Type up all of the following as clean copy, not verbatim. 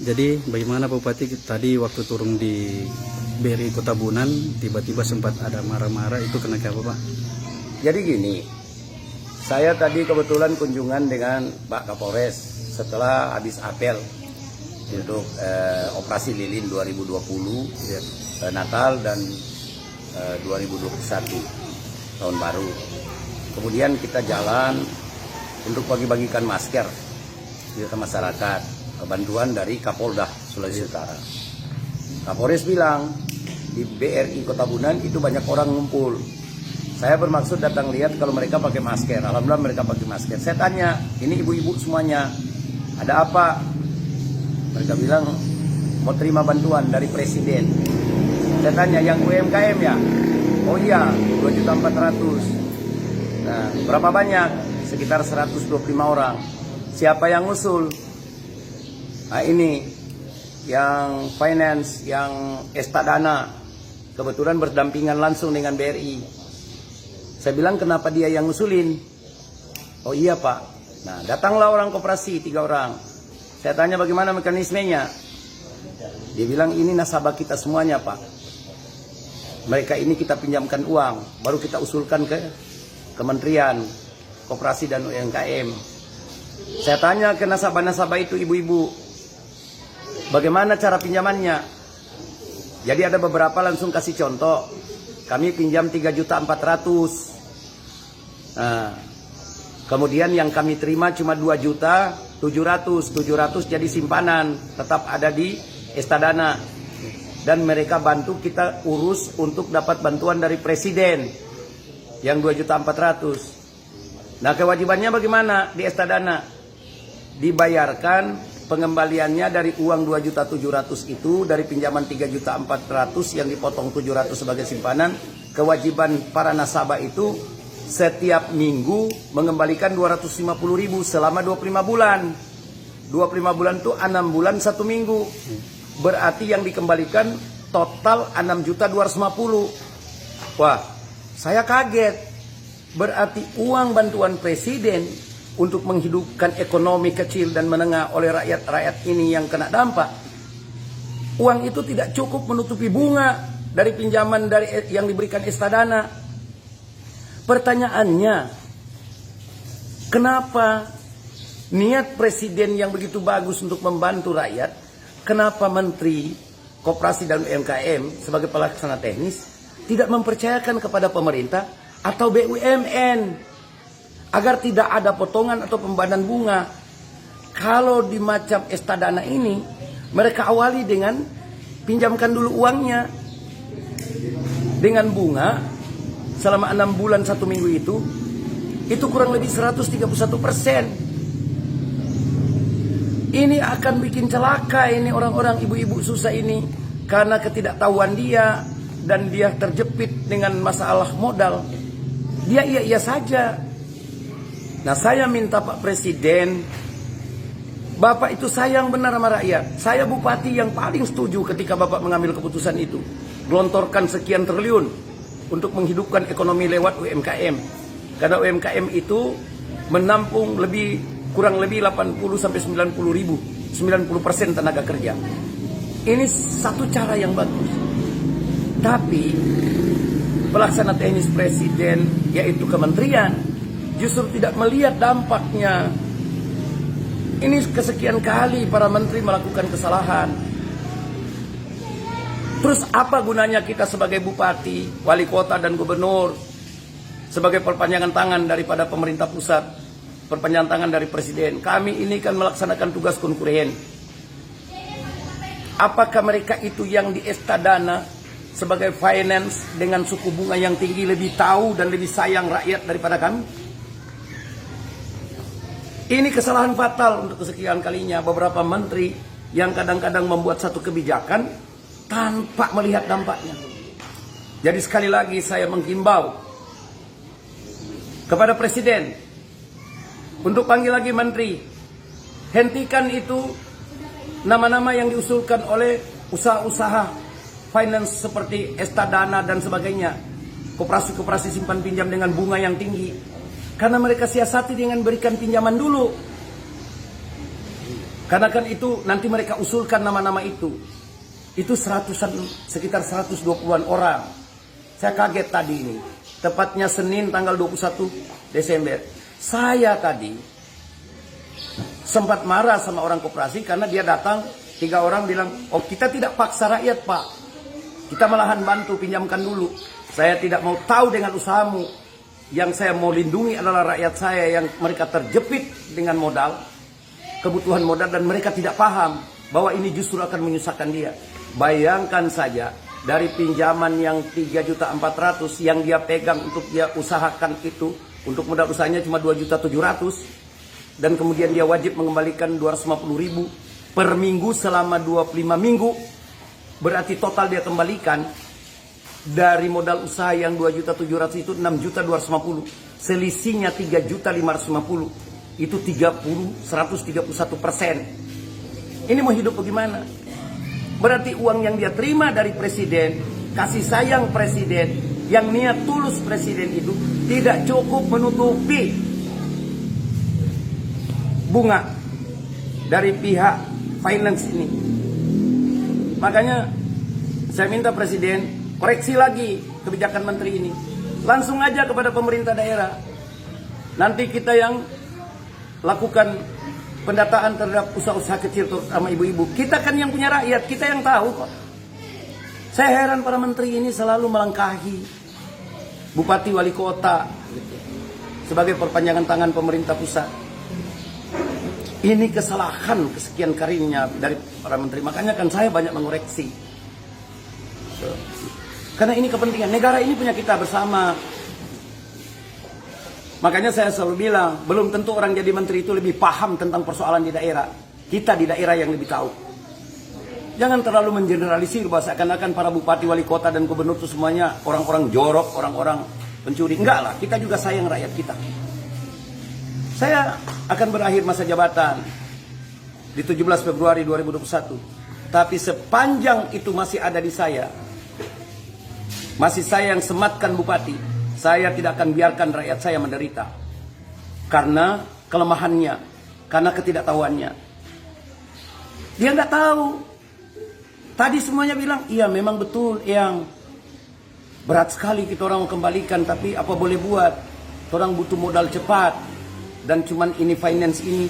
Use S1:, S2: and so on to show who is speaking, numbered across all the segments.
S1: Jadi bagaimana Pak Bupati tadi waktu turun di BRI Kota Bunan tiba-tiba sempat ada marah-marah, itu kenapa Pak?
S2: Jadi gini, saya tadi kebetulan kunjungan dengan Pak Kapolres setelah habis apel untuk operasi lilin 2020
S1: Ya.
S2: Natal dan 2021 tahun baru. Kemudian kita jalan untuk bagi-bagikan masker ke masyarakat, bantuan dari Kapolda Sulawesi Utara. Kapolres bilang di BRI Kota Bunan itu banyak orang ngumpul. Saya bermaksud datang lihat kalau mereka pakai masker. Alhamdulillah mereka pakai masker. Saya tanya, ini ibu-ibu semuanya, ada apa? Mereka bilang mau terima bantuan dari presiden. Saya tanya, yang UMKM ya? Oh iya, 2.400.000. Nah, berapa banyak? Sekitar 125 orang. Siapa yang ngusul? Nah ini, yang finance, yang Estadana, kebetulan berdampingan langsung dengan BRI. Saya bilang, kenapa dia yang ngusulin? Oh iya Pak. Nah, datanglah orang koperasi, 3 orang. Saya tanya bagaimana mekanismenya. Dia bilang, ini nasabah kita semuanya Pak. Mereka ini kita pinjamkan uang, baru kita usulkan ke Kementerian Koperasi dan UMKM. Saya tanya ke nasabah-nasabah itu, ibu-ibu, bagaimana cara pinjamannya? Jadi ada beberapa langsung kasih contoh. Kami pinjam 3.400.000. Nah, kemudian yang kami terima cuma 2.700.000. 700 jadi simpanan, tetap ada di Estadana. Dan mereka bantu kita urus untuk dapat bantuan dari presiden yang 2.400.000. Nah, kewajibannya bagaimana di Estadana? Dibayarkan pengembaliannya dari uang 2.700.000 itu, dari pinjaman 3.400.000 yang dipotong 700 sebagai simpanan. Kewajiban para nasabah itu setiap minggu mengembalikan 250.000 selama 25 bulan. 25 bulan itu 6 bulan 1 minggu. Berarti yang dikembalikan total 6.250.000. Wah, saya kaget. Berarti uang bantuan presiden untuk menghidupkan ekonomi kecil dan menengah oleh rakyat-rakyat ini yang kena dampak, uang itu tidak cukup menutupi bunga dari pinjaman yang diberikan Estadana. Pertanyaannya, kenapa niat presiden yang begitu bagus untuk membantu rakyat, kenapa Menteri Koperasi dan UMKM sebagai pelaksana teknis tidak mempercayakan kepada pemerintah atau BUMN agar tidak ada potongan atau pembayaran bunga? Kalau di macam Estadana ini, mereka awali dengan pinjamkan dulu uangnya dengan bunga selama 6 bulan 1 minggu itu kurang lebih 131%. Ini akan bikin celaka ini orang-orang ibu-ibu susah ini karena ketidaktahuan dia, dan dia terjepit dengan masalah modal. Dia iya-iya saja. Nah, saya minta Pak Presiden, Bapak itu sayang benar sama rakyat. Saya bupati yang paling setuju ketika Bapak mengambil keputusan itu. Gelontorkan sekian triliun untuk menghidupkan ekonomi lewat UMKM. Karena UMKM itu menampung kurang lebih 80 sampai 90% tenaga kerja. Ini satu cara yang bagus. Tapi pelaksana teknis presiden, yaitu kementerian, justru tidak melihat dampaknya. Ini kesekian kali para menteri melakukan kesalahan. Terus apa gunanya kita sebagai bupati, wali kota, dan gubernur sebagai perpanjangan tangan daripada pemerintah pusat, perpanjangan tangan dari presiden? Kami ini kan melaksanakan tugas konkuren. Apakah mereka itu yang di Estadana sebagai finance dengan suku bunga yang tinggi lebih tahu dan lebih sayang rakyat daripada kami? Ini kesalahan fatal untuk kesekian kalinya beberapa menteri yang kadang-kadang membuat satu kebijakan tanpa melihat dampaknya. Jadi sekali lagi saya menghimbau kepada presiden untuk panggil lagi menteri. Hentikan itu nama-nama yang diusulkan oleh usaha-usaha finance seperti Estadana dan sebagainya. Koperasi-koperasi simpan pinjam dengan bunga yang tinggi. Karena mereka siasati dengan berikan pinjaman dulu. Karena kan itu nanti mereka usulkan nama-nama itu. Itu sekitar 120-an orang. Saya kaget tadi ini. Tepatnya Senin tanggal 21 Desember. Saya tadi sempat marah sama orang koperasi karena dia datang, 3 orang bilang, oh kita tidak paksa rakyat Pak. Kita malahan bantu, pinjamkan dulu. Saya tidak mau tahu dengan usahamu. Yang saya mau lindungi adalah rakyat saya yang mereka terjepit dengan modal, kebutuhan modal, dan mereka tidak paham bahwa ini justru akan menyusahkan dia. Bayangkan saja, dari pinjaman yang 3.400.000 yang dia pegang untuk dia usahakan itu, untuk modal usahanya cuma 2.700.000, dan kemudian dia wajib mengembalikan 250.000 per minggu selama 25 minggu. Berarti total dia kembalikan dari modal usaha yang 2.700.000 itu 6.250.000. Selisihnya 3.550.000. Itu 131%. Ini mau hidup bagaimana? Berarti uang yang dia terima dari presiden, kasih sayang presiden, yang niat tulus presiden itu tidak cukup menutupi bunga dari pihak finance ini. Makanya saya minta presiden koreksi lagi kebijakan menteri ini. Langsung aja kepada pemerintah daerah. Nanti kita yang lakukan pendataan terhadap usaha-usaha kecil terutama ibu-ibu. Kita kan yang punya rakyat, kita yang tahu kok. Saya heran para menteri ini selalu melangkahi bupati wali kota gitu, sebagai perpanjangan tangan pemerintah pusat. Ini kesalahan kesekian kalinya dari para menteri. Makanya kan saya banyak mengoreksi. Karena ini kepentingan negara, ini punya kita bersama. Makanya saya selalu bilang, belum tentu orang jadi menteri itu lebih paham tentang persoalan di daerah. Kita di daerah yang lebih tahu. Jangan terlalu mengeneralisir bahwa seakan-akan para bupati, wali kota, dan gubernur itu semuanya orang-orang jorok, orang-orang pencuri. Enggak lah, kita juga sayang rakyat kita. Saya akan berakhir masa jabatan di 17 Februari 2021. Tapi sepanjang itu masih ada di saya, masih saya yang sematkan bupati, saya tidak akan biarkan rakyat saya menderita. Karena kelemahannya, karena ketidaktahuannya. Dia nggak tahu. Tadi semuanya bilang, iya memang betul yang berat sekali kita orang kembalikan, tapi apa boleh buat? Orang butuh modal cepat. Dan cuman ini finance ini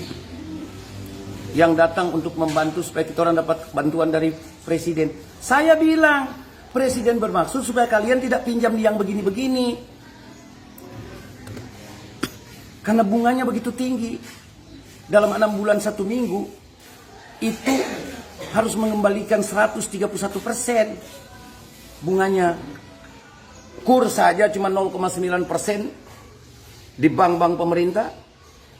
S2: yang datang untuk membantu supaya kita orang dapat bantuan dari presiden. Saya bilang, presiden bermaksud supaya kalian tidak pinjam di yang begini-begini. Karena bunganya begitu tinggi. Dalam 6 bulan 1 minggu itu harus mengembalikan 131% bunganya. Kur saja cuma 0,9% di bank-bank pemerintah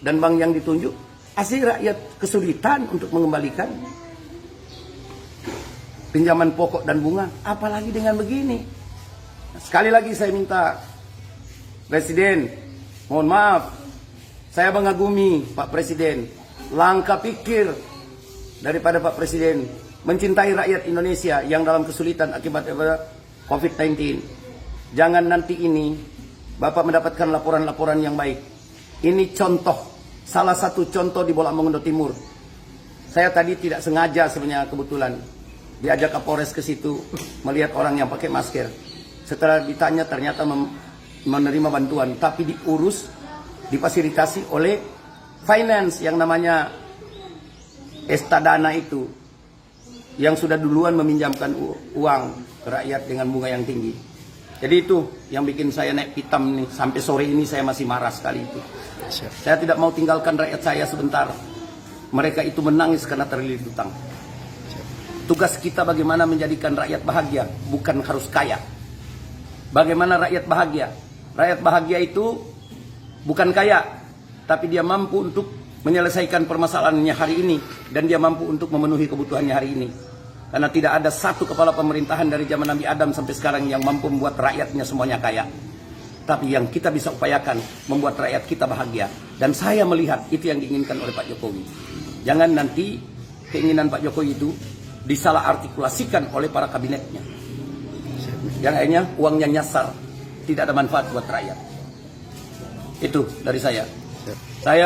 S2: dan bank yang ditunjuk. Asli rakyat kesulitan untuk mengembalikan pinjaman pokok dan bunga. Apalagi dengan begini. Sekali lagi saya minta, Presiden, mohon maaf, saya mengagumi Pak Presiden. Langkah pikir daripada Pak Presiden mencintai rakyat Indonesia yang dalam kesulitan akibat COVID-19. Jangan nanti ini Bapak mendapatkan laporan-laporan yang baik. Ini contoh, salah satu contoh di Bolak Mongondo Timur. Saya tadi tidak sengaja sebenarnya, kebetulan diajak Kapolres ke situ melihat orang yang pakai masker. Setelah ditanya ternyata menerima bantuan, tapi diurus, difasilitasi oleh finance yang namanya Estadana itu, yang sudah duluan meminjamkan uang ke rakyat dengan bunga yang tinggi. Jadi itu yang bikin saya naik pitam nih. Sampai sore ini saya masih marah sekali itu. Saya tidak mau tinggalkan rakyat saya sebentar. Mereka itu menangis karena terlilit hutang. Tugas kita bagaimana menjadikan rakyat bahagia, bukan harus kaya. Bagaimana rakyat bahagia? Rakyat bahagia itu bukan kaya, tapi dia mampu untuk menyelesaikan permasalahannya hari ini, dan dia mampu untuk memenuhi kebutuhannya hari ini. Karena tidak ada satu kepala pemerintahan dari zaman Nabi Adam sampai sekarang yang mampu membuat rakyatnya semuanya kaya. Tapi yang kita bisa upayakan membuat rakyat kita bahagia. Dan saya melihat itu yang diinginkan oleh Pak Jokowi. Jangan nanti keinginan Pak Jokowi itu disalah artikulasikan oleh para kabinetnya. Yang akhirnya uangnya nyasar, tidak ada manfaat buat rakyat. Itu dari saya. Saya